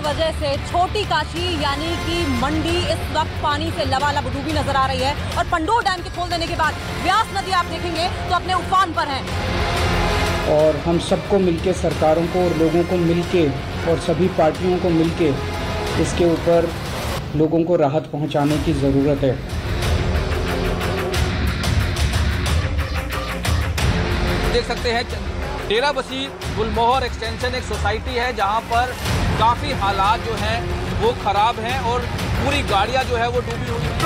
वजह से छोटी काशी यानी कि मंडी इस वक्त पानी से लबालब डूबी नजर आ रही है और पंडोह डैम के खोल देने के बाद व्यास नदी आप देखेंगे तो अपने उफान पर है। और हम सबको मिलके, सरकारों को और लोगों को मिलके और सभी पार्टियों को मिलके इसके ऊपर लोगों को राहत पहुंचाने की ज़रूरत है। देख सकते हैं डेराबस्सी गुलमोहर एक्सटेंशन एक सोसाइटी है जहां पर काफ़ी हालात जो हैं वो ख़राब हैं और पूरी गाड़ियां जो है वो डूबी हुई हैं।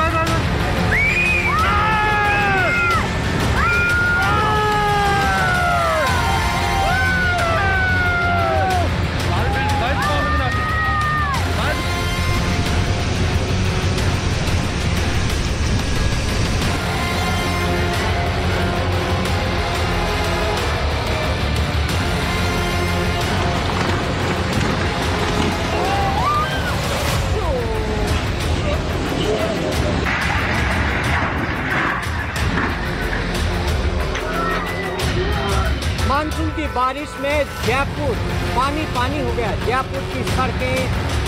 मानसून की बारिश में जयपुर पानी पानी हो गया। जयपुर की सड़कें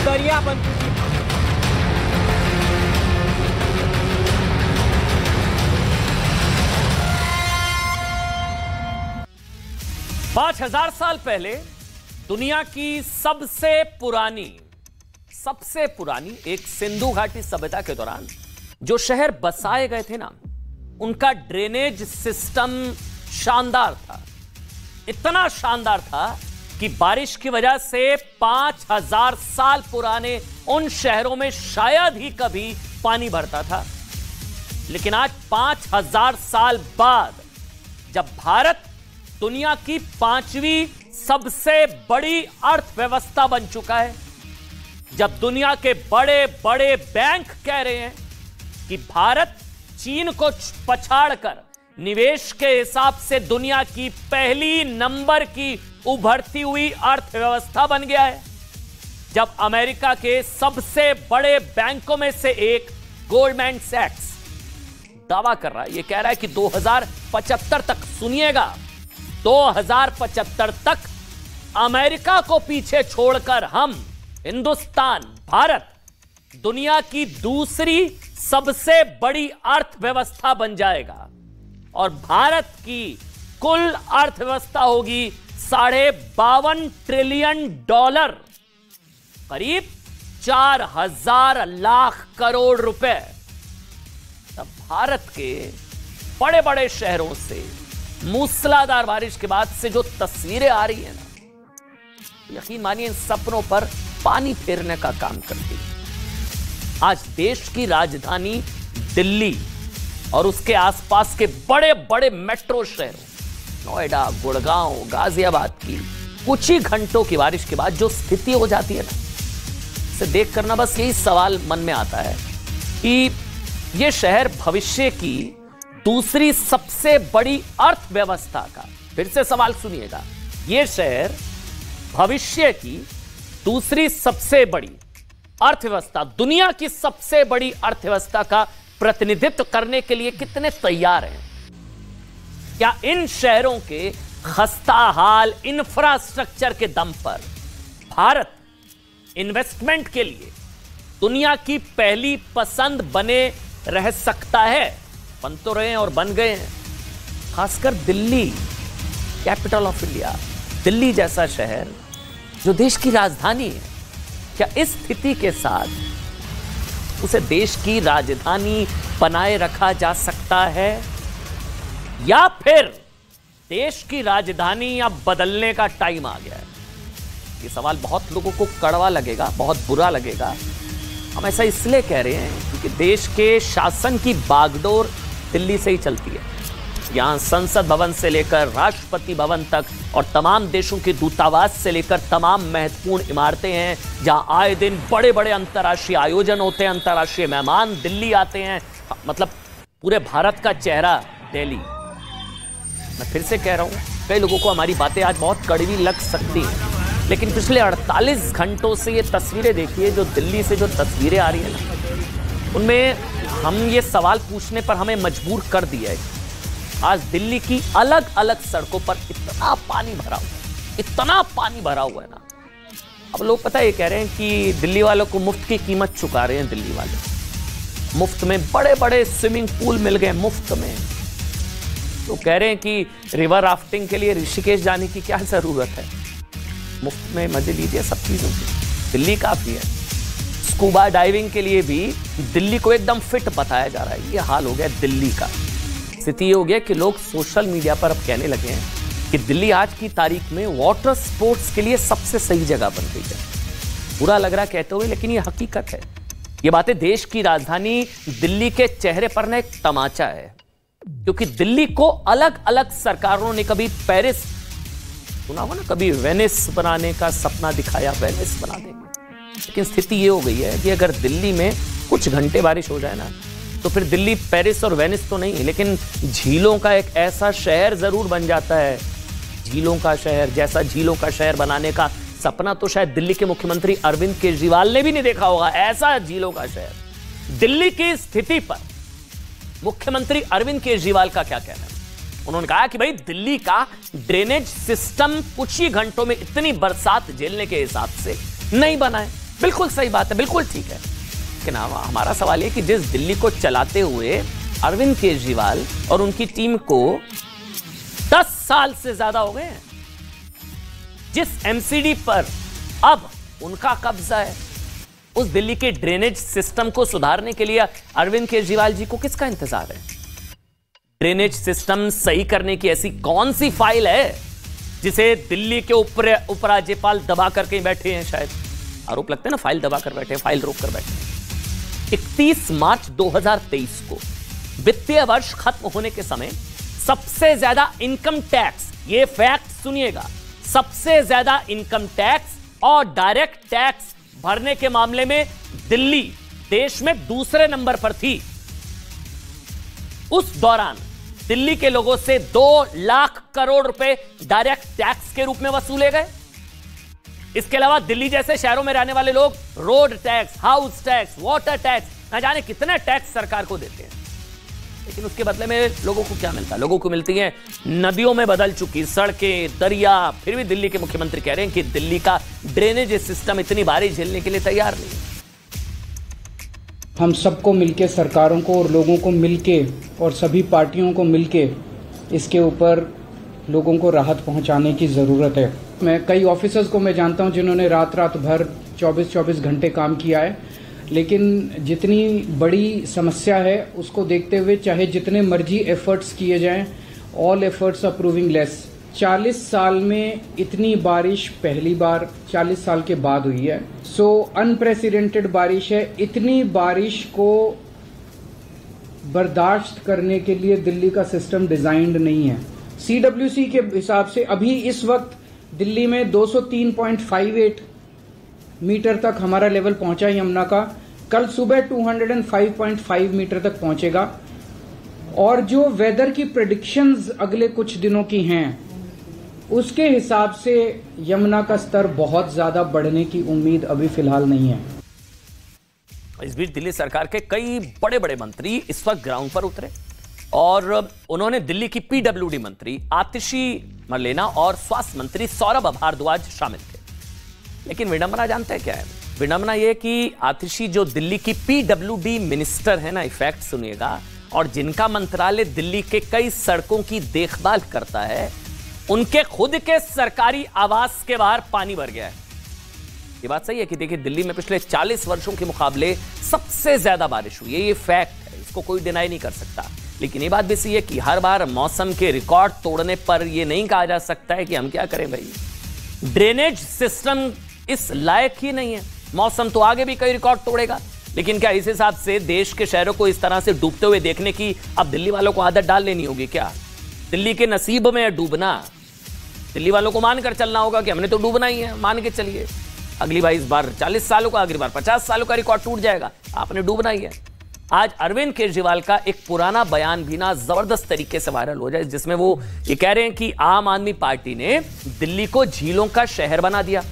दरिया बन चुकी। 5000 साल पहले दुनिया की सबसे पुरानी एक सिंधु घाटी सभ्यता के दौरान जो शहर बसाए गए थे ना, उनका ड्रेनेज सिस्टम शानदार था। इतना शानदार था कि बारिश की वजह से 5000 साल पुराने उन शहरों में शायद ही कभी पानी भरता था। लेकिन आज 5000 साल बाद जब भारत दुनिया की 5वीं सबसे बड़ी अर्थव्यवस्था बन चुका है, जब दुनिया के बड़े बड़े बैंक कह रहे हैं कि भारत चीन को पछाड़कर निवेश के हिसाब से दुनिया की पहली नंबर की उभरती हुई अर्थव्यवस्था बन गया है, जब अमेरिका के सबसे बड़े बैंकों में से एक गोल्डमैन सैक्स दावा कर रहा है, यह कह रहा है कि 2075 तक, सुनिएगा, 2075 तक अमेरिका को पीछे छोड़कर हम, हिंदुस्तान, भारत दुनिया की दूसरी सबसे बड़ी अर्थव्यवस्था बन जाएगा और भारत की कुल अर्थव्यवस्था होगी $52 ट्रिलियन, करीब 4000 लाख करोड़ रुपए। तब भारत के बड़े बड़े शहरों से मूसलाधार बारिश के बाद से जो तस्वीरें आ रही है ना, यकीन मानिए इन सपनों पर पानी फेरने का काम करती है। आज देश की राजधानी दिल्ली और उसके आसपास के बड़े बड़े मेट्रो शहरों, नोएडा, गुड़गांव, गाजियाबाद की कुछ ही घंटों की बारिश के बाद जो स्थिति हो जाती है ना, इसे देख करना बस यही सवाल मन में आता है कि यह शहर भविष्य की दूसरी सबसे बड़ी अर्थव्यवस्था का, फिर से सवाल सुनिएगा, यह शहर भविष्य की दूसरी सबसे बड़ी अर्थव्यवस्था, दुनिया की सबसे बड़ी अर्थव्यवस्था का प्रतिनिधित्व करने के लिए कितने तैयार हैं? क्या इन शहरों के खस्ताहाल इंफ्रास्ट्रक्चर के दम पर भारत इन्वेस्टमेंट के लिए दुनिया की पहली पसंद बने रह सकता है? बन तो रहे हैं और बन गए हैं। खासकर Delhi, capital of India, Delhi जैसा शहर जो देश की राजधानी है, क्या इस स्थिति के साथ उसे देश की राजधानी बनाए रखा जा सकता है, या फिर देश की राजधानी अब बदलने का टाइम आ गया है? ये सवाल बहुत लोगों को कड़वा लगेगा, बहुत बुरा लगेगा। हम ऐसा इसलिए कह रहे हैं क्योंकि देश के शासन की बागडोर दिल्ली से ही चलती है। यहां संसद भवन से लेकर राष्ट्रपति भवन तक और तमाम देशों के दूतावास से लेकर तमाम महत्वपूर्ण इमारतें हैं, जहां आए दिन बड़े बड़े अंतर्राष्ट्रीय आयोजन होते हैं, अंतर्राष्ट्रीय मेहमान दिल्ली आते हैं। मतलब पूरे भारत का चेहरा दिल्ली। मैं फिर से कह रहा हूं, कई लोगों को हमारी बातें आज बहुत कड़वी लग सकती हैं, लेकिन पिछले 48 घंटों से ये तस्वीरें देखिए, जो दिल्ली से जो तस्वीरें आ रही है ना, उनमें हम ये सवाल पूछने पर हमें मजबूर कर दिया है। आज दिल्ली की अलग अलग सड़कों पर इतना पानी भरा हुआ है, इतना पानी भरा हुआ है ना, अब लोग पता है कह रहे हैं कि दिल्ली वालों को मुफ्त की कीमत चुका रहे हैं। दिल्ली वाले मुफ्त में बड़े बड़े स्विमिंग पूल मिल गए मुफ्त में। तो कह रहे हैं कि रिवर राफ्टिंग के लिए ऋषिकेश जाने की क्या जरूरत है, मुफ्त में मजे लीजिए सब चीजों की, दिल्ली काफी है। स्कूबा डाइविंग के लिए भी दिल्ली को एकदम फिट बताया जा रहा है। ये हाल हो गया दिल्ली का। स्थिति ये हो गया कि लोग सोशल मीडिया पर अब कहने लगे हैं कि दिल्ली आज की तारीख में वाटर स्पोर्ट्स के लिए सबसे सही जगह बन गई है। बुरा लग रहा कहते हुए, लेकिन ये हकीकत है। ये बातें देश की राजधानी दिल्ली के चेहरे पर ना एक तमाचा है, क्योंकि दिल्ली को अलग अलग सरकारों ने कभी पेरिस सुना हो ना, कभी वेनिस बनाने का सपना दिखाया, वेनिस बना देंगे। लेकिन स्थिति ये हो गई है कि अगर दिल्ली में कुछ घंटे बारिश हो जाए ना, तो फिर दिल्ली पेरिस और वेनिस तो नहीं, लेकिन झीलों का एक ऐसा शहर जरूर बन जाता है। झीलों का शहर, जैसा झीलों का शहर बनाने का सपना तो शायद दिल्ली के मुख्यमंत्री अरविंद केजरीवाल ने भी नहीं देखा होगा। ऐसा झीलों का शहर। दिल्ली की स्थिति पर मुख्यमंत्री अरविंद केजरीवाल का क्या कहना है? उन्होंने कहा कि भाई दिल्ली का ड्रेनेज सिस्टम कुछ ही घंटों में इतनी बरसात झेलने के हिसाब से नहीं बना है। बिल्कुल सही बात है, बिल्कुल ठीक है। लेकिन हमारा सवाल है कि जिस दिल्ली को चलाते हुए अरविंद केजरीवाल और उनकी टीम को 10 साल से ज्यादा हो गए हैं, जिस एमसीडी पर अब उनका कब्जा है, उस दिल्ली के ड्रेनेज सिस्टम को सुधारने के लिए अरविंद केजरीवाल जी को किसका इंतजार है? ड्रेनेज सिस्टम सही करने की ऐसी कौन सी फाइल है जिसे दिल्ली के उपराज्यपाल दबा करके बैठे हैं? शायद आरोप लगते हैं ना, फाइल दबा कर बैठे, फाइल रोक कर बैठे। 31 मार्च 2023 को वित्तीय वर्ष खत्म होने के समय सबसे ज्यादा इनकम टैक्स, ये फैक्ट सुनिएगा, सबसे ज्यादा इनकम टैक्स और डायरेक्ट टैक्स भरने के मामले में दिल्ली देश में दूसरे नंबर पर थी। उस दौरान दिल्ली के लोगों से 2 लाख करोड़ रुपए डायरेक्ट टैक्स के रूप में वसूले गए। इसके अलावा दिल्ली जैसे शहरों में रहने वाले लोग road tax, house tax, water tax, न जाने कितने टैक्स सरकार को देते हैं। लेकिन उसके बदले में लोगों को क्या मिलता है? लोगों को मिलती है नदियों में बदल चुकी सड़कें, दरिया। फिर भी दिल्ली के मुख्यमंत्री कह रहे हैं कि दिल्ली का ड्रेनेज सिस्टम इतनी बारिश झेलने के लिए तैयार नहीं। हम सबको मिलके, सरकारों को और लोगों को मिलके और सभी पार्टियों को मिलके इसके ऊपर लोगों को राहत पहुंचाने की ज़रूरत है। मैं कई ऑफिसर्स को मैं जानता हूं जिन्होंने रात भर 24-24 घंटे काम किया है, लेकिन जितनी बड़ी समस्या है उसको देखते हुए चाहे जितने मर्जी एफर्ट्स किए जाएं, all efforts are proving less. 40 साल में इतनी बारिश पहली बार 40 साल के बाद हुई है। सो अनप्रेसिडेंटेड बारिश है। इतनी बारिश को बर्दाश्त करने के लिए दिल्ली का सिस्टम डिजाइंड नहीं है। सीडब्ल्यूसी के हिसाब से अभी इस वक्त दिल्ली में 203.58 मीटर तक हमारा लेवल पहुंचा यमुना का। कल सुबह 205.5 मीटर तक पहुंचेगा। और जो वेदर की प्रेडिक्शंस अगले कुछ दिनों की हैं, उसके हिसाब से यमुना का स्तर बहुत ज्यादा बढ़ने की उम्मीद अभी फिलहाल नहीं है। इस बीच दिल्ली सरकार के कई बड़े बड़े मंत्री इस वक्त ग्राउंड पर उतरे और उन्होंने दिल्ली की पीडब्ल्यूडी मंत्री आतिशी मरलेना और स्वास्थ्य मंत्री सौरभ भारद्वाज शामिल थे। लेकिन विडंबना जानते हैं क्या है? विडंबना यह कि आतिशी जो दिल्ली की पीडब्ल्यूडी मिनिस्टर है ना, इफेक्ट सुनिएगा, और जिनका मंत्रालय दिल्ली के कई सड़कों की देखभाल करता है, उनके खुद के सरकारी आवास के बाहर पानी भर गया है। ये बात सही है कि देखिए दिल्ली में पिछले 40 वर्षों के मुकाबले सबसे ज्यादा बारिश हुई है। ये फैक्ट है, इसको कोई डिनाई नहीं कर सकता। लेकिन ये बात भी सही है कि हर बार मौसम के रिकॉर्ड तोड़ने पर यह नहीं कहा जा सकता है कि हम क्या करें भाई। ड्रेनेज सिस्टम इस लायक ही नहीं है। मौसम तो आगे भी कई रिकॉर्ड तोड़ेगा, लेकिन क्या इस हिसाब से देश के शहरों को इस तरह से डूबते हुए देखने की अब दिल्ली वालों को आदत डाल लेनी होगी क्या? दिल्ली के नसीब में डूबना, दिल्ली वालों को मानकर चलना होगा कि हमने तो डूबना ही है, मान के चलिए। अगली बार इस बार 40 सालों का, अगली बार 50 सालों का रिकॉर्ड टूट जाएगा, आपने डूबना ही है। आज अरविंद केजरीवाल का एक पुराना बयान भी ना जबरदस्त तरीके से वायरल हो जाए, जिसमें वो ये कह रहे हैं कि आम आदमी पार्टी ने दिल्ली को झीलों का शहर बना दिया।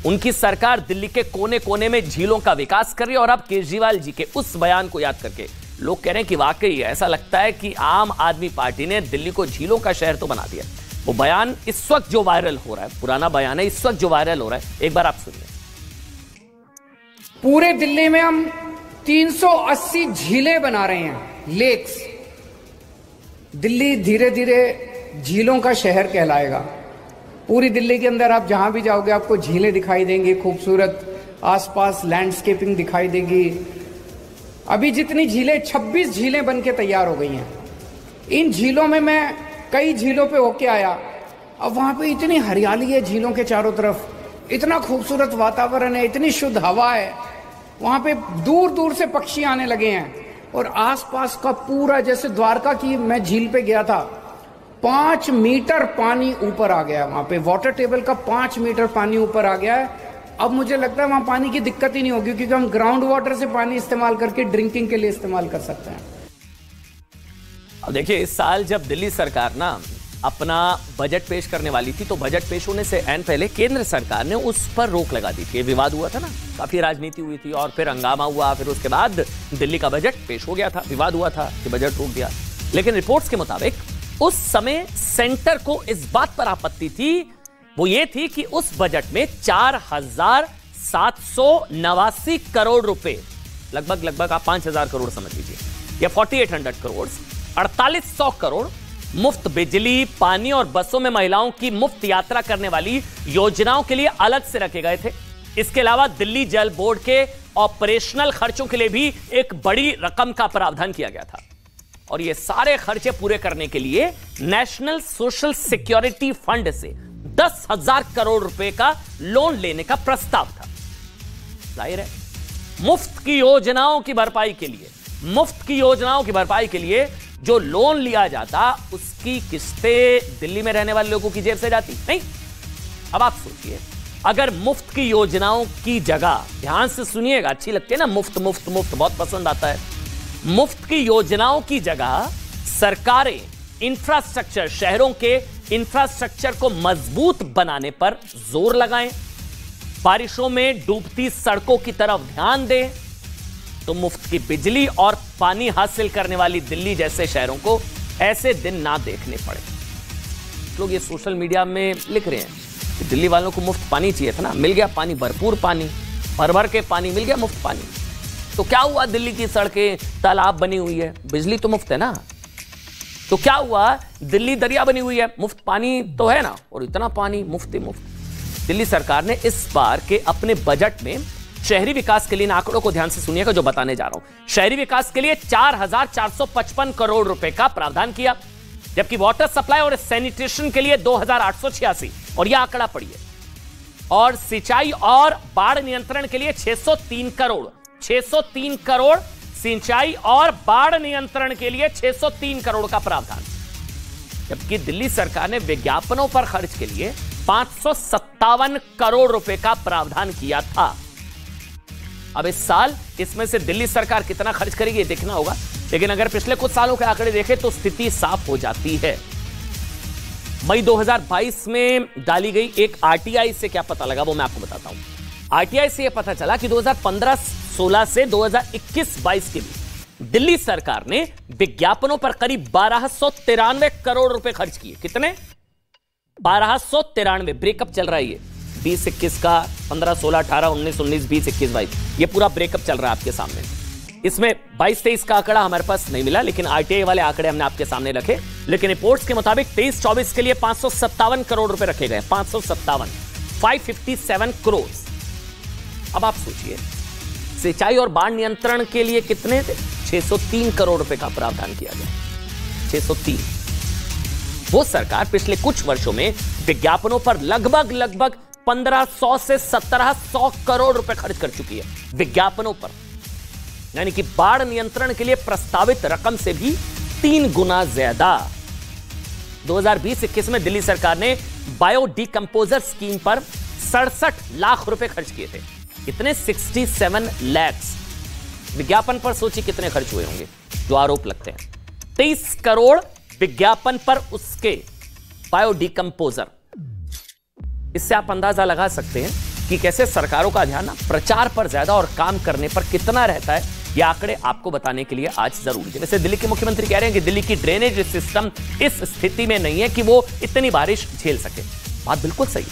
उनकी सरकार दिल्ली के कोने कोने में झीलों का विकास कर रही है। और अब केजरीवाल जी के उस बयान को याद करके लोग कह रहे हैं कि वाकई ऐसा लगता है कि आम आदमी पार्टी ने दिल्ली को झीलों का शहर तो बना दिया। वो बयान इस वक्त जो वायरल हो रहा है, पुराना बयान है, इस वक्त जो वायरल हो रहा है, एक बार आप सुनिए। पूरे दिल्ली में हम 380 झीलें बना रहे हैं, लेक्स। दिल्ली धीरे धीरे झीलों का शहर कहलाएगा। पूरी दिल्ली के अंदर आप जहां भी जाओगे आपको झीलें दिखाई देंगी, खूबसूरत आसपास लैंडस्केपिंग दिखाई देगी। अभी जितनी झीलें, 26 झीलें बनके तैयार हो गई हैं। इन झीलों में मैं कई झीलों पे होके आया। अब वहां पे इतनी हरियाली है झीलों के चारों तरफ, इतना खूबसूरत वातावरण है, इतनी शुद्ध हवा है। वहां पे दूर दूर से पक्षी आने लगे हैं और आसपास का पूरा, जैसे द्वारका की मैं झील पे गया था, 5 मीटर पानी ऊपर आ गया। वहां पे वाटर टेबल का 5 मीटर पानी ऊपर आ गया है। अब मुझे लगता है वहां पानी की दिक्कत ही नहीं होगी, क्योंकि हम ग्राउंड वाटर से पानी इस्तेमाल करके ड्रिंकिंग के लिए इस्तेमाल कर सकते हैं। अब देखिए, इस साल जब दिल्ली सरकार ना अपना बजट पेश करने वाली थी, तो बजट पेश होने से ऐन पहले केंद्र सरकार ने उस पर रोक लगा दी थी। विवाद हुआ था ना, काफी राजनीति हुई थी और फिर हंगामा हुआ। फिर उसके बाद दिल्ली का बजट पेश हो गया था, विवाद हुआ था कि बजट रोक दिया। लेकिन रिपोर्ट्स के मुताबिक उस समय सेंटर को इस बात पर आपत्ति थी, वो ये थी कि उस बजट में 4,789 करोड़ रुपए, लगभग आप 5,000 करोड़ समझ लीजिए, या 4,800 करोड़, 4,800 करोड़ मुफ्त बिजली, पानी और बसों में महिलाओं की मुफ्त यात्रा करने वाली योजनाओं के लिए अलग से रखे गए थे। इसके अलावा दिल्ली जल बोर्ड के ऑपरेशनल खर्चों के लिए भी एक बड़ी रकम का प्रावधान किया गया था। और ये सारे खर्चे पूरे करने के लिए नेशनल सोशल सिक्योरिटी फंड से 10,000 करोड़ रुपए का लोन लेने का प्रस्ताव था। जाहिर है, मुफ्त की योजनाओं की भरपाई के लिए जो लोन लिया जाता, उसकी किस्तें दिल्ली में रहने वाले लोगों की जेब से जाती नहीं। अब आप सोचिए, अगर मुफ्त की योजनाओं की जगह, ध्यान से सुनिएगा, अच्छी लगती है ना, मुफ्त मुफ्त मुफ्त बहुत पसंद आता है। मुफ्त की योजनाओं की जगह सरकारें इंफ्रास्ट्रक्चर, शहरों के इंफ्रास्ट्रक्चर को मजबूत बनाने पर जोर लगाएं, बारिशों में डूबती सड़कों की तरफ ध्यान दें, तो मुफ्त की बिजली और पानी हासिल करने वाली दिल्ली जैसे शहरों को ऐसे दिन ना देखने पड़े। लोग ये सोशल मीडिया में लिख रहे हैं कि दिल्ली वालों को मुफ्त पानी चाहिए था ना, मिल गया पानी, भरपूर पानी, भर के पानी मिल गया, मुफ्त पानी। तो क्या हुआ, दिल्ली की सड़कें, तालाब बनी हुई है, बिजली तो मुफ्त है ना। तो क्या हुआ, दिल्ली दरिया बनी हुई है, मुफ्त पानी तो है ना, और इतना पानी मुफ्त ही मुफ्त। दिल्ली सरकार ने इस बार के अपने बजट में शहरी विकास के लिए, इन आंकड़ों को ध्यान से सुनिएगा जो बताने जा रहा हूं, शहरी विकास के लिए 4,455 करोड़ रुपए का प्रावधान किया, जबकि वाटर सप्लाई और सैनिटेशन के लिए 2,886, और यह आंकड़ा पढ़िए, और सिंचाई और बाढ़ नियंत्रण के लिए 603 करोड़, सिंचाई और बाढ़ नियंत्रण के लिए 603 करोड़ का प्रावधान। जबकि दिल्ली सरकार ने विज्ञापनों पर खर्च के लिए 557 करोड़ रुपए का प्रावधान किया था। अब इस साल इसमें से दिल्ली सरकार कितना खर्च करेगी ये देखना होगा, लेकिन अगर पिछले कुछ सालों के आंकड़े देखें तो स्थिति साफ हो जाती है। मई 2022 में डाली गई एक आरटीआई से क्या पता लगा, वो मैं आपको बताता हूं। आरटीआई से यह पता चला कि 2015-16 से 2021-22 के बीच दिल्ली सरकार ने विज्ञापनों पर करीब 1293 करोड़ रुपए खर्च किए। कितने? 1293। ब्रेकअप चल रहा है ये 20-21 का, 15-16, 18-19, 19-20, 21-22, ये पूरा ब्रेकअप चल रहा है आपके सामने। इसमें 22-23 का आंकड़ा हमारे पास नहीं मिला, लेकिन आरटीआई वाले आंकड़े हमने आपके सामने रखे। लेकिन रिपोर्ट्स के मुताबिक 23-24 के लिए 557 करोड़ रुपए रखे गए, 557 करोड़। अब आप सोचिए, सिंचाई और बाढ़ नियंत्रण के लिए कितने थे? 603 करोड़ रुपए का प्रावधान किया गया, 603। वो सरकार पिछले कुछ वर्षों में विज्ञापनों पर लगभग 1500 से 1700 करोड़ रुपए खर्च कर चुकी है, विज्ञापनों पर। यानी कि बाढ़ नियंत्रण के लिए प्रस्तावित रकम से भी 3 गुना ज्यादा। 2020-21 में दिल्ली सरकार ने बायो डिकम्पोजर स्कीम पर 67 लाख रुपए खर्च किए थे। कितने? 67 लाख। विज्ञापन पर सोचिए कितने खर्च हुए होंगे, जो आरोप लगते हैं। 23 करोड़ विज्ञापन पर उसके बायो डिकम्पोजर। इससे आप अंदाजा लगा सकते हैं कि कैसे सरकारों का ध्यान प्रचार पर ज्यादा और काम करने पर कितना रहता है। ये आंकड़े आपको बताने के लिए आज जरूरी है। वैसे दिल्ली के मुख्यमंत्री कह रहे हैं कि दिल्ली की ड्रेनेज सिस्टम इस स्थिति में नहीं है कि वो इतनी बारिश झेल सके। बात बिल्कुल सही है।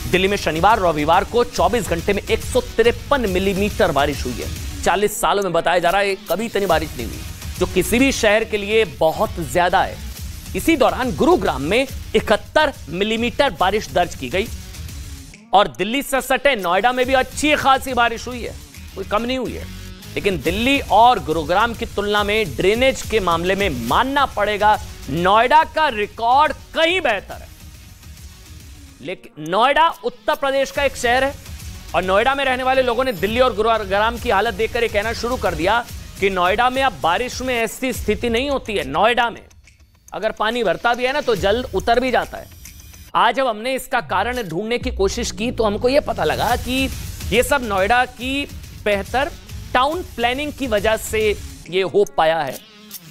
दिल्ली में शनिवार और रविवार को 24 घंटे में 153 मिलीमीटर बारिश हुई है। 40 सालों में बताया जा रहा है कभी इतनी बारिश नहीं हुई, जो किसी भी शहर के लिए बहुत ज्यादा है। इसी दौरान गुरुग्राम में 71 मिलीमीटर बारिश दर्ज की गई और दिल्ली से सटे नोएडा में भी अच्छी खासी बारिश हुई है, कोई कम नहीं हुई है। लेकिन दिल्ली और गुरुग्राम की तुलना में ड्रेनेज के मामले में मानना पड़ेगा नोएडा का रिकॉर्ड कहीं बेहतर है। लेकिन नोएडा उत्तर प्रदेश का एक शहर है और नोएडा में रहने वाले लोगों ने दिल्ली और गुरुग्राम की हालत देखकर यह कहना शुरू कर दिया कि नोएडा में अब बारिश में ऐसी स्थिति नहीं होती है। नोएडा में अगर पानी भरता भी है ना तो जल्द उतर भी जाता है। आज जब हमने इसका कारण ढूंढने की कोशिश की तो हमको यह पता लगा कि यह सब नोएडा की बेहतर टाउन प्लानिंग की वजह से यह हो पाया है।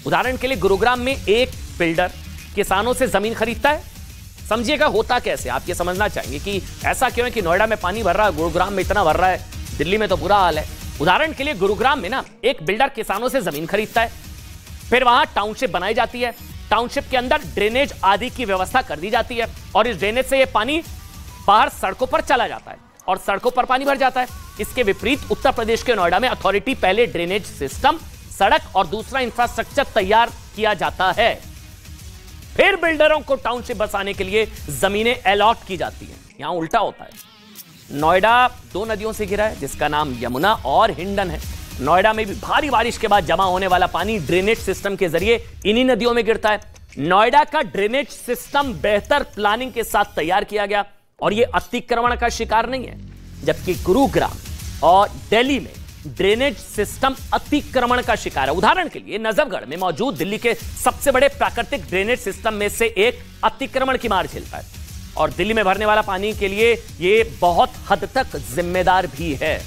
उदाहरण के लिए गुरुग्राम में एक बिल्डर किसानों से जमीन खरीदता है। समझिएगा होता कैसे, आप ये समझना चाहेंगे कि ऐसा क्यों है कि नोएडा में पानी भर रहा है, गुरुग्राम में इतना भर रहा है, दिल्ली में तो बुरा हाल है। उदाहरण के लिए गुरुग्राम में ना एक बिल्डर किसानों से जमीन खरीदता है, फिर वहां टाउनशिप बनाई जाती है, टाउनशिप के अंदर ड्रेनेज आदि की व्यवस्था कर दी जाती है और इस ड्रेनेज से यह पानी बाहर सड़कों पर चला जाता है और सड़कों पर पानी भर जाता है। इसके विपरीत उत्तर प्रदेश के नोएडा में अथॉरिटी पहले ड्रेनेज सिस्टम, सड़क और दूसरा इंफ्रास्ट्रक्चर तैयार किया जाता है, फिर बिल्डरों को टाउनशिप बसाने के लिए जमीनें अलॉट की जाती हैं। यहां उल्टा होता है। नोएडा दो नदियों से घिरा है जिसका नाम यमुना और हिंडन है। नोएडा में भी भारी बारिश के बाद जमा होने वाला पानी ड्रेनेज सिस्टम के जरिए इन्हीं नदियों में गिरता है। नोएडा का ड्रेनेज सिस्टम बेहतर प्लानिंग के साथ तैयार किया गया और यह अतिक्रमण का शिकार नहीं है, जबकि गुरुग्राम और दिल्ली में ड्रेनेज सिस्टम अतिक्रमण का शिकार है। उदाहरण के लिए नजफगढ़ में मौजूद दिल्ली के सबसे बड़े प्राकृतिक ड्रेनेज सिस्टम में से एक अतिक्रमण की मार झेलता है और दिल्ली में भरने वाला पानी के लिए यह बहुत हद तक जिम्मेदार भी है।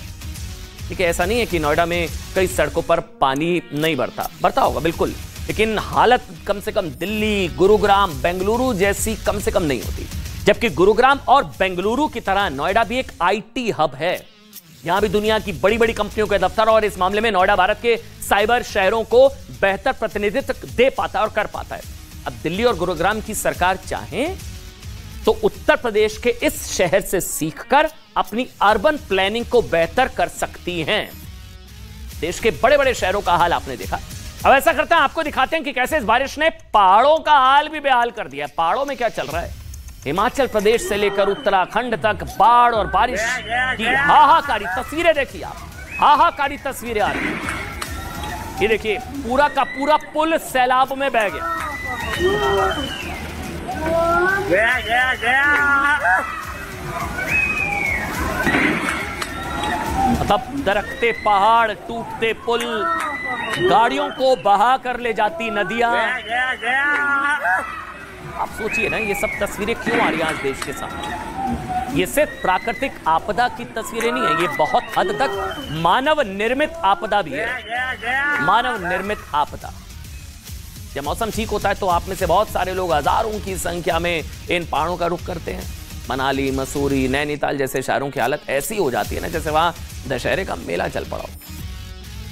ठीक है, ऐसा नहीं है कि नोएडा में कई सड़कों पर पानी नहीं भरता होगा, बिल्कुल, लेकिन हालत कम से कम दिल्ली, गुरुग्राम, बेंगलुरु जैसी कम से कम नहीं होती। जबकि गुरुग्राम और बेंगलुरु की तरह नोएडा भी एक आईटी हब है। यहां भी दुनिया की बड़ी बड़ी कंपनियों के दफ्तर और इस मामले में नोएडा भारत के साइबर शहरों को बेहतर प्रतिनिधित्व दे पाता है और कर पाता है। अब दिल्ली और गुरुग्राम की सरकार चाहे तो उत्तर प्रदेश के इस शहर से सीखकर अपनी अर्बन प्लानिंग को बेहतर कर सकती हैं। देश के बड़े बड़े शहरों का हाल आपने देखा। अब ऐसा करते हैं, आपको दिखाते हैं कि कैसे इस बारिश ने पहाड़ों का हाल भी बेहाल कर दिया। पहाड़ों में क्या चल रहा है। हिमाचल प्रदेश से लेकर उत्तराखंड तक बाढ़ और बारिश की हाहाकारी तस्वीरें देखिए आप, हाहाकारी तस्वीरें आ रही। ये देखिए पूरा का पूरा पुल सैलाब में बह गया। मतलब दरकते पहाड़, टूटते पुल, गाड़ियों को बहा कर ले जाती नदियां। आप सोचिए ना, ये सब तस्वीरें क्यों आ रही हैं आज देश के सामने। ये सिर्फ प्राकृतिक आपदा की तस्वीरें नहीं है, ये बहुत हद तक मानव निर्मित आपदा भी है। मानव निर्मित आपदा। जब मौसम ठीक होता है तो आप में से बहुत सारे लोग हजारों की संख्या में इन पहाड़ों का रुख करते हैं। मनाली, मसूरी, नैनीताल जैसे शहरों की हालत ऐसी हो जाती है ना जैसे वहां दशहरे का मेला चल पड़ा हो।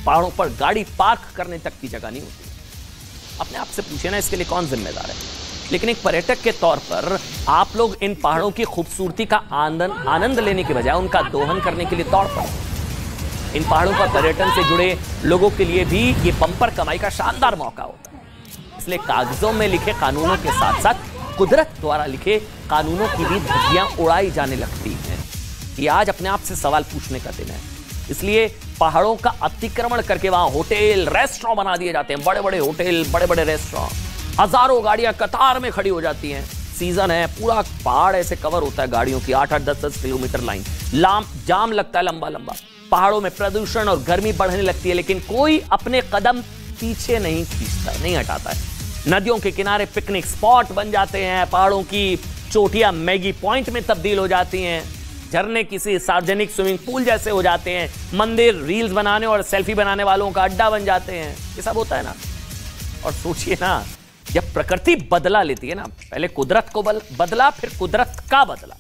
पहाड़ों पर गाड़ी पार्क करने तक की जगह नहीं होती। अपने आप से पूछे ना, इसके लिए कौन जिम्मेदार है। लेकिन एक पर्यटक के तौर पर आप लोग इन पहाड़ों की खूबसूरती का आनंद लेने के बजाय उनका दोहन करने के लिए दौड़ पड़े। इन पहाड़ों पर पर्यटन से जुड़े लोगों के लिए भी ये बम्पर कमाई का शानदार मौका होता है। इसलिए कागजों में लिखे कानूनों के साथ साथ कुदरत द्वारा लिखे कानूनों की भी धज्जियां उड़ाई जाने लगती हैं। ये आज अपने आप से सवाल पूछने का दिन है। इसलिए पहाड़ों का अतिक्रमण करके वहां होटल, रेस्टोरेंट बना दिए जाते हैं। बड़े बड़े होटल, बड़े बड़े रेस्टोरेंट, हजारों गाड़ियां कतार में खड़ी हो जाती हैं। सीजन है, पूरा पहाड़ ऐसे कवर होता है गाड़ियों की, 8-8, 10-10 किलोमीटर लाइन, जाम लगता है लंबा लंबा। पहाड़ों में प्रदूषण और गर्मी बढ़ने लगती है, लेकिन कोई अपने कदम पीछे नहीं खींचता, नहीं हटाता है। नदियों के किनारे पिकनिक स्पॉट बन जाते हैं, पहाड़ों की चोटियां मैगी पॉइंट में तब्दील हो जाती हैं, झरने किसी सार्वजनिक स्विमिंग पूल जैसे हो जाते हैं, मंदिर रील्स बनाने और सेल्फी बनाने वालों का अड्डा बन जाते हैं। ये सब होता है ना। और सोचिए ना, जब प्रकृति बदला लेती है ना, पहले कुदरत को बदला, फिर कुदरत का बदला,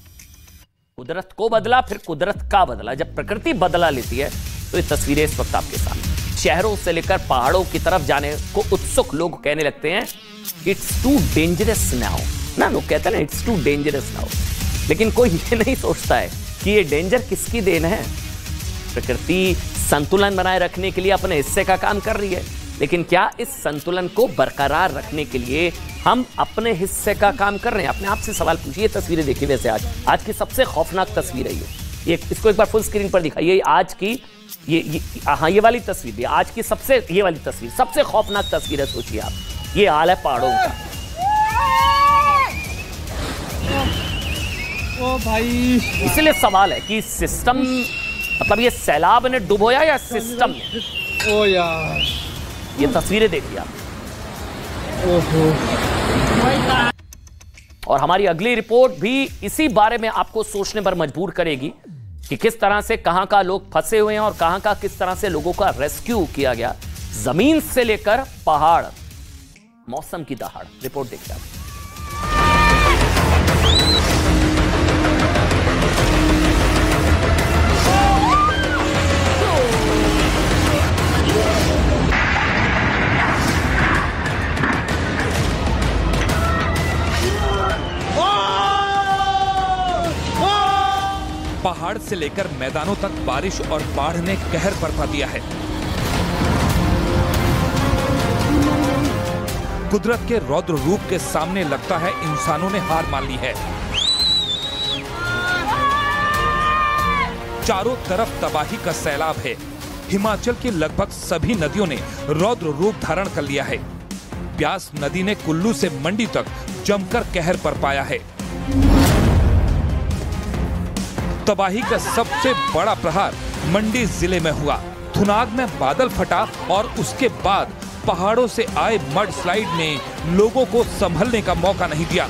कुदरत को बदला, फिर कुदरत का बदला। जब प्रकृति बदला लेती है तो ये तस्वीरें इस वक्त आपके सामने। शहरों से लेकर पहाड़ों की तरफ जाने को उत्सुक लोग कहने लगते हैं इट्स टू डेंजरस नाउ ना। लोग कहते हैं ना इट्स टू डेंजरस नाउ। लेकिन कोई ये नहीं सोचता है कि ये डेंजर किसकी देन है। प्रकृति संतुलन बनाए रखने के लिए अपने हिस्से का काम कर रही है, लेकिन क्या इस संतुलन को बरकरार रखने के लिए हम अपने हिस्से का काम कर रहे हैं? अपने आप से सवाल पूछिए। तस्वीरें देखिए, वैसे आज की सबसे खौफनाक तस्वीर है ये इसको एक बार फुल स्क्रीन पर दिखाइए। आज की ये वाली तस्वीर, आज की ये वाली तस्वीर सबसे खौफनाक तस्वीर है। सोचिए आप, ये हाल है पहाड़ों का। ओ भाई, इसलिए सवाल है कि सिस्टम, मतलब ये सैलाब ने डुबोया या सिस्टम ने? ओ यार, ये तस्वीरें देखिए आप। और हमारी अगली रिपोर्ट भी इसी बारे में आपको सोचने पर मजबूर करेगी कि किस तरह से कहां का लोग फंसे हुए हैं और कहां का किस तरह से लोगों का रेस्क्यू किया गया, जमीन से लेकर पहाड़, मौसम की दहाड़। रिपोर्ट देखिए आप। पहाड़ से लेकर मैदानों तक बारिश और बाढ़ ने कहर बरपा दिया है। कुदरत के रौद्र रूप के सामने लगता है इंसानों ने हार मान ली है। चारों तरफ तबाही का सैलाब है। हिमाचल की लगभग सभी नदियों ने रौद्र रूप धारण कर लिया है। ब्यास नदी ने कुल्लू से मंडी तक जमकर कहर बरपाया है। तबाही का सबसे बड़ा प्रहार मंडी जिले में हुआ। थुनाग में बादल फटा और उसके बाद पहाड़ों से आए मड स्लाइड ने लोगों को संभलने का मौका नहीं दिया।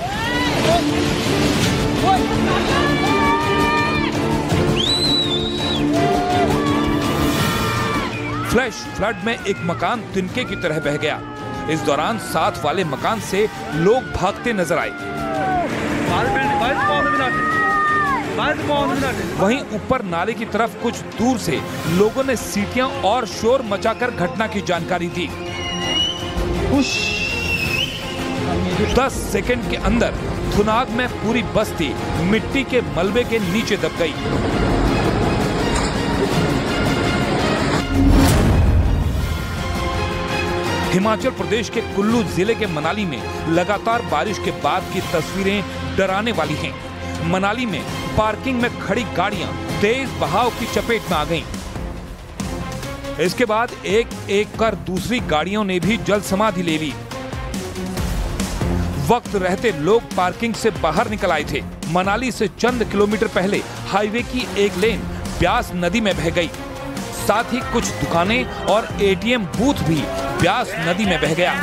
फ्लैश फ्लड में एक मकान तिनके की तरह बह गया। इस दौरान साथ वाले मकान से लोग भागते नजर आए। वहीं ऊपर नाले की तरफ कुछ दूर से लोगों ने सीटियां और शोर मचाकर घटना की जानकारी दी। 10 सेकंड के अंदर थुनाग में पूरी बस्ती मिट्टी के मलबे के नीचे दब गई। हिमाचल प्रदेश के कुल्लू जिले के मनाली में लगातार बारिश के बाद की तस्वीरें डराने वाली हैं। मनाली में पार्किंग में खड़ी गाड़ियां तेज बहाव की चपेट में आ गईं। इसके बाद एक एक कर दूसरी गाड़ियों ने भी जल समाधि ले ली। वक्त रहते लोग पार्किंग से बाहर निकल आए थे। मनाली से चंद किलोमीटर पहले हाईवे की एक लेन ब्यास नदी में बह गई। साथ ही कुछ दुकानें और एटीएम बूथ भी ब्यास नदी में बह गया।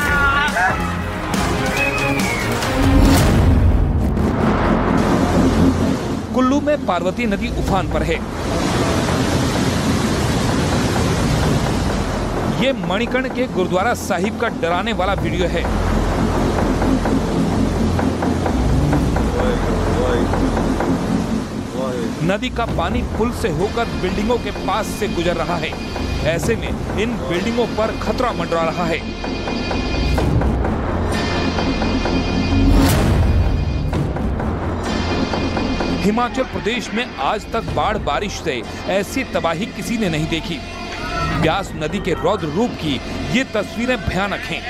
कुल्लू में पार्वती नदी उफान पर है। ये मणिकर्ण के गुरुद्वारा साहिब का डराने वाला वीडियो है। नदी का पानी पुल से होकर बिल्डिंगों के पास से गुजर रहा है। ऐसे में इन बिल्डिंगों पर खतरा मंडरा रहा है। हिमाचल प्रदेश में आज तक बाढ़ बारिश से ऐसी तबाही किसी ने नहीं देखी। ब्यास नदी के रौद्र रूप की ये तस्वीरें भयानक हैं।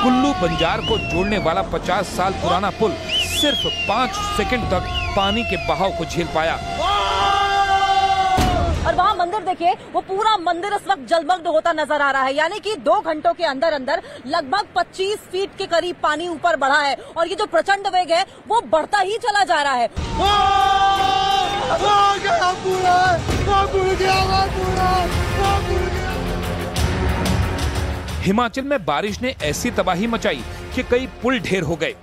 कुल्लू बंजार को जोड़ने वाला 50 साल पुराना पुल सिर्फ 5 सेकंड तक पानी के बहाव को झेल पाया। और वहाँ मंदिर देखिए, वो पूरा मंदिर इस वक्त जलमग्न होता नजर आ रहा है। यानी कि 2 घंटों के अंदर अंदर लगभग 25 फीट के करीब पानी ऊपर बढ़ा है और ये जो प्रचंड वेग है वो बढ़ता ही चला जा रहा है। हिमाचल में बारिश ने ऐसी तबाही मचाई कि कई पुल ढेर हो गए।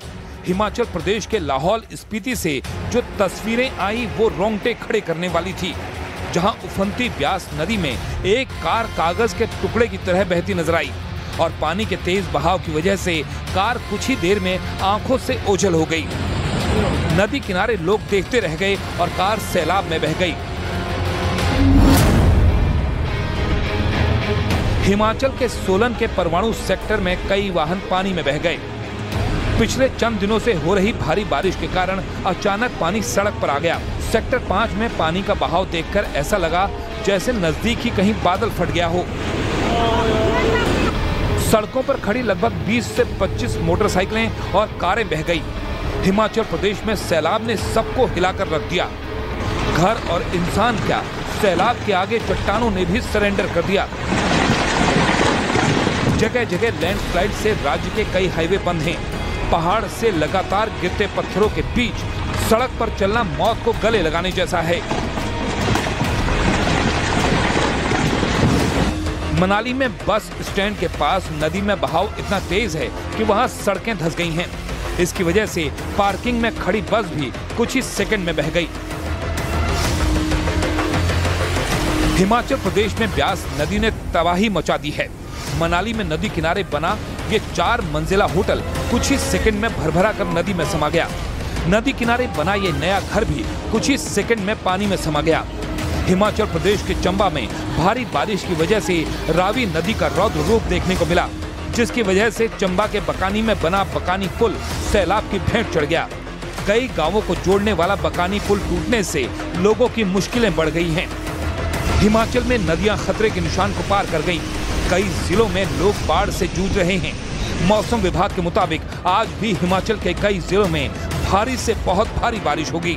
हिमाचल प्रदेश के लाहौल स्पीति से जो तस्वीरें आई वो रोंगटे खड़े करने वाली थी, जहां उफनती ब्यास नदी में एक कार कागज के टुकड़े की तरह बहती नजर आई और पानी के तेज बहाव की वजह से कार कुछ ही देर में आंखों से ओझल हो गई। नदी किनारे लोग देखते रह गए और कार सैलाब में बह गई। हिमाचल के सोलन के परवाणु सेक्टर में कई वाहन पानी में बह गए। पिछले चंद दिनों से हो रही भारी बारिश के कारण अचानक पानी सड़क पर आ गया। सेक्टर 5 में पानी का बहाव देखकर ऐसा लगा जैसे नजदीक ही कहीं बादल फट गया हो। सड़कों पर खड़ी लगभग 20 से 25 मोटरसाइकिलें और कारें बह गई। हिमाचल प्रदेश में सैलाब ने सबको हिलाकर रख दिया। घर और इंसान क्या, सैलाब के आगे चट्टानों ने भी सरेंडर कर दिया। जगह जगह लैंडस्लाइड से राज्य के कई हाईवे बंद हैं। पहाड़ से लगातार गिरते पत्थरों के बीच सड़क पर चलना मौत को गले लगाने जैसा है। मनाली में बस स्टैंड के पास नदी में बहाव इतना तेज है कि वहां सड़कें धंस गई हैं। इसकी वजह से पार्किंग में खड़ी बस भी कुछ ही सेकंड में बह गई। हिमाचल प्रदेश में ब्यास नदी ने तबाही मचा दी है। मनाली में नदी किनारे बना ये 4 मंजिला होटल कुछ ही सेकंड में भरभरा कर नदी में समा गया। नदी किनारे बना ये नया घर भी कुछ ही सेकंड में पानी में समा गया। हिमाचल प्रदेश के चंबा में भारी बारिश की वजह से रावी नदी का रौद्र रूप देखने को मिला, जिसकी वजह से चंबा के बकानी में बना बकानी पुल सैलाब की भेंट चढ़ गया। कई गांवों को जोड़ने वाला बकानी पुल टूटने से लोगों की मुश्किलें बढ़ गई हैं। हिमाचल में नदियां खतरे के निशान को पार कर गईं। कई जिलों में लोग बाढ़ से जूझ रहे हैं। मौसम विभाग के मुताबिक आज भी हिमाचल के कई जिलों में भारी से बहुत भारी बारिश होगी।